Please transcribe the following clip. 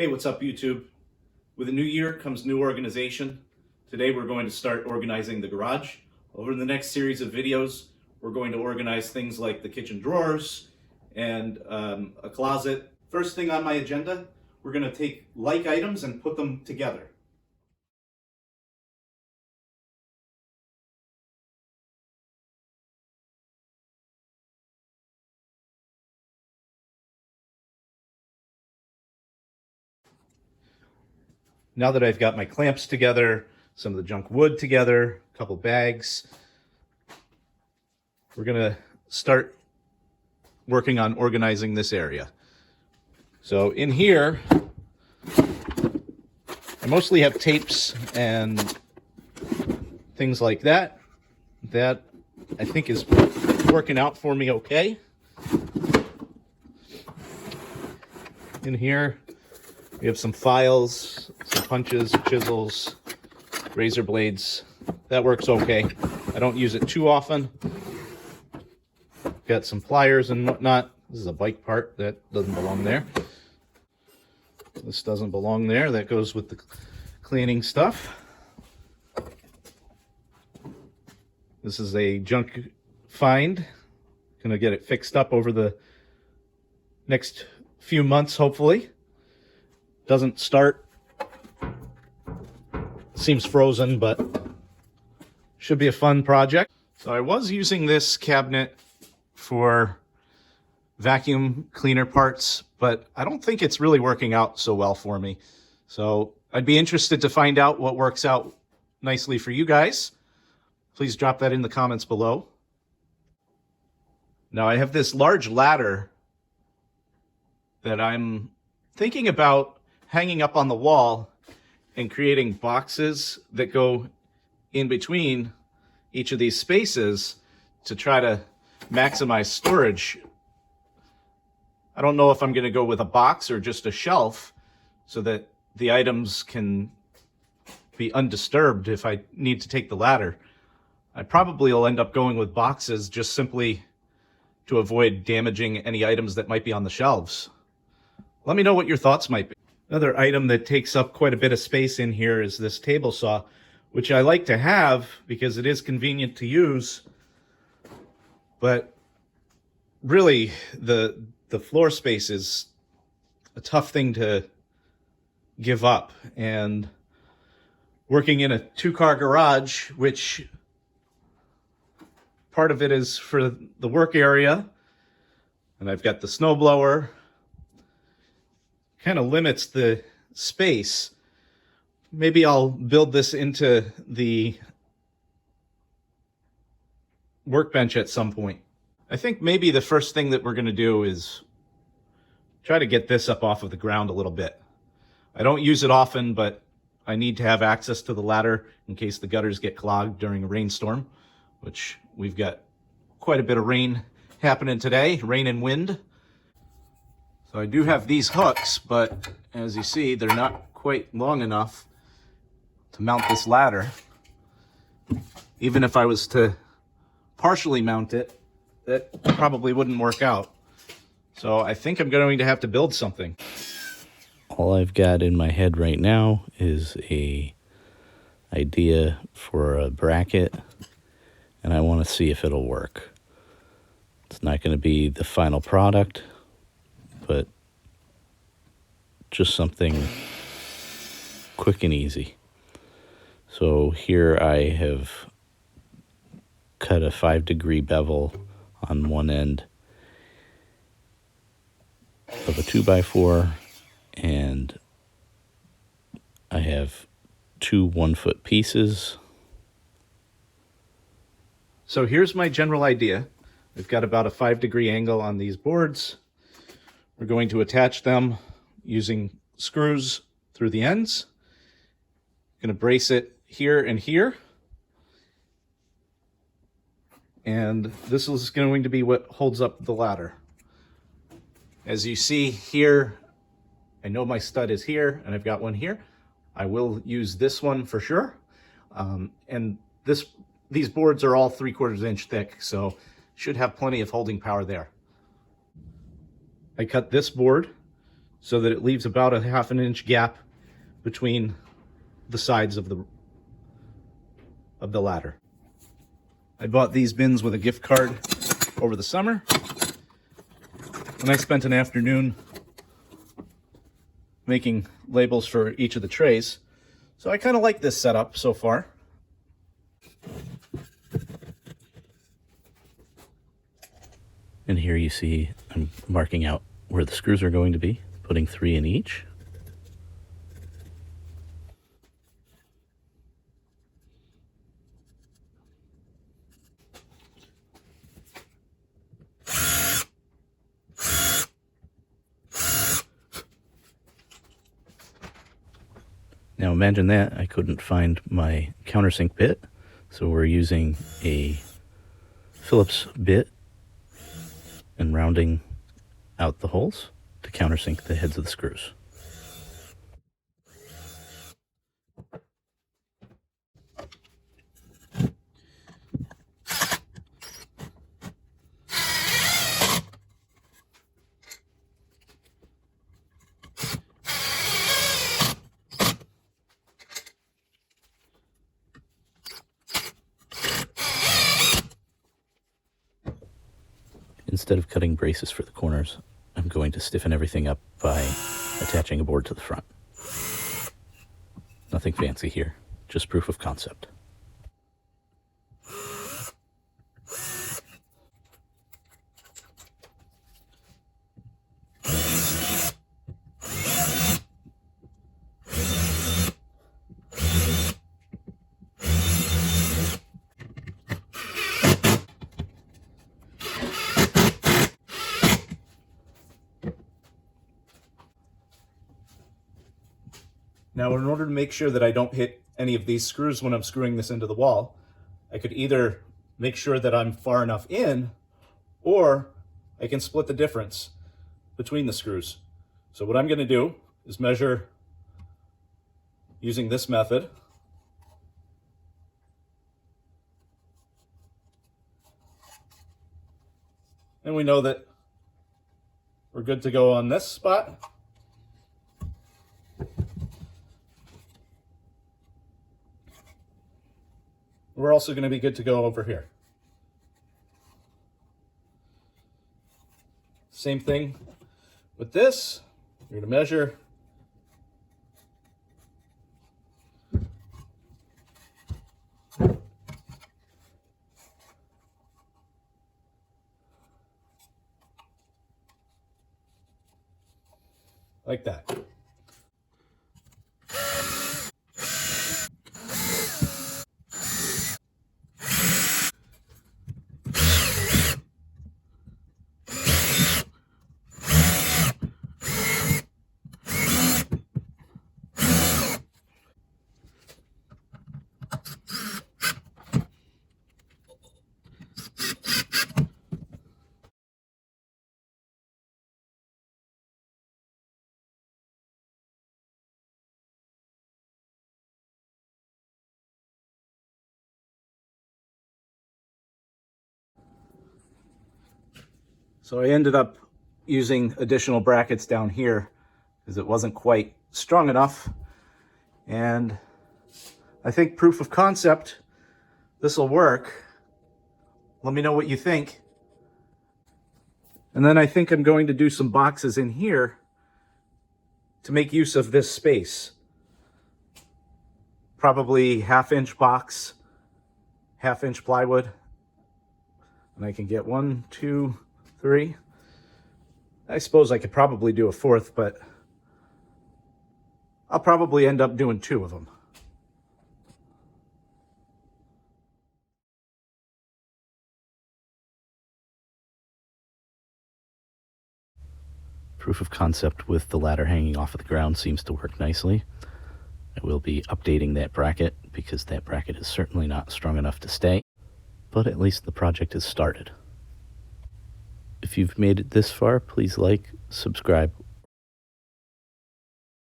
Hey, what's up, YouTube? With a new year comes new organization. Today we're going to start organizing the garage. Over the next series of videos, we're going to organize things like the kitchen drawers and a closet. First thing on my agenda, we're going to take like items and put them together. Now that I've got my clamps together, some of the junk wood together, a couple bags, we're gonna start working on organizing this area. So in here, I mostly have tapes and things like that. That I think is working out for me okay. In here, we have some files, some punches, chisels, razor blades. That works okay. I don't use it too often. Got some pliers and whatnot. This is a bike part that doesn't belong there. This doesn't belong there. That goes with the cleaning stuff. This is a junk find. Gonna get it fixed up over the next few months, hopefully. Doesn't start. Seems frozen, but should be a fun project. So I was using this cabinet for vacuum cleaner parts, but I don't think it's really working out so well for me. So I'd be interested to find out what works out nicely for you guys. Please drop that in the comments below. Now I have this large ladder that I'm thinking about hanging up on the wall and creating boxes that go in between each of these spaces to try to maximize storage. I don't know if I'm going to go with a box or just a shelf so that the items can be undisturbed if I need to take the ladder. I probably will end up going with boxes just simply to avoid damaging any items that might be on the shelves. Let me know what your thoughts might be. Another item that takes up quite a bit of space in here is this table saw, which I like to have because it is convenient to use. But really, the floor space is a tough thing to give up. And working in a two-car garage, which part of it is for the work area, and I've got the snowblower, kind of limits the space. Maybe I'll build this into the workbench at some point. I think maybe the first thing that we're going to do is try to get this up off of the ground a little bit. I don't use it often, but I need to have access to the ladder in case the gutters get clogged during a rainstorm, which we've got quite a bit of rain happening today, rain and wind. So I do have these hooks, but as you see, they're not quite long enough to mount this ladder. Even if I was to partially mount it, that probably wouldn't work out. So I think I'm going to have to build something. All I've got in my head right now is a idea for a bracket, and I want to see if it'll work. It's not going to be the final product, but just something quick and easy. So here I have cut a 5-degree bevel on one end of a 2x4, and I have two 1-foot pieces. So here's my general idea. We've got about a 5-degree angle on these boards. We're going to attach them using screws through the ends. I'm going to brace it here and here. And this is going to be what holds up the ladder. As you see here, I know my stud is here and I've got one here. I will use this one for sure. And these boards are all 3/4 inch thick, so should have plenty of holding power there. I cut this board so that it leaves about a 1/2 inch gap between the sides of the ladder. I bought these bins with a gift card over the summer, and I spent an afternoon making labels for each of the trays. So I kind of like this setup so far. And here you see I'm marking out where the screws are going to be, putting 3 in each. Now imagine that I couldn't find my countersink bit, so we're using a Phillips bit and rounding out the holes to countersink the heads of the screws. Instead of cutting braces for the corners, I'm going to stiffen everything up by attaching a board to the front. Nothing fancy here, just proof of concept. Now, in order to make sure that I don't hit any of these screws when I'm screwing this into the wall, I could either make sure that I'm far enough in, or I can split the difference between the screws. So what I'm going to do is measure using this method. And we know that we're good to go on this spot. We're also going to be good to go over here. Same thing with this. You're going to measure. Like that. So I ended up using additional brackets down here because it wasn't quite strong enough. And I think proof of concept, this will work. Let me know what you think. And then I think I'm going to do some boxes in here to make use of this space. Probably 1/2 inch box, 1/2 inch plywood. And I can get 1, 2, 3. I suppose I could probably do a 4th, but I'll probably end up doing 2 of them. Proof of concept with the ladder hanging off of the ground seems to work nicely. I will be updating that bracket because that bracket is certainly not strong enough to stay, but at least the project is started. If you've made it this far, please like, subscribe,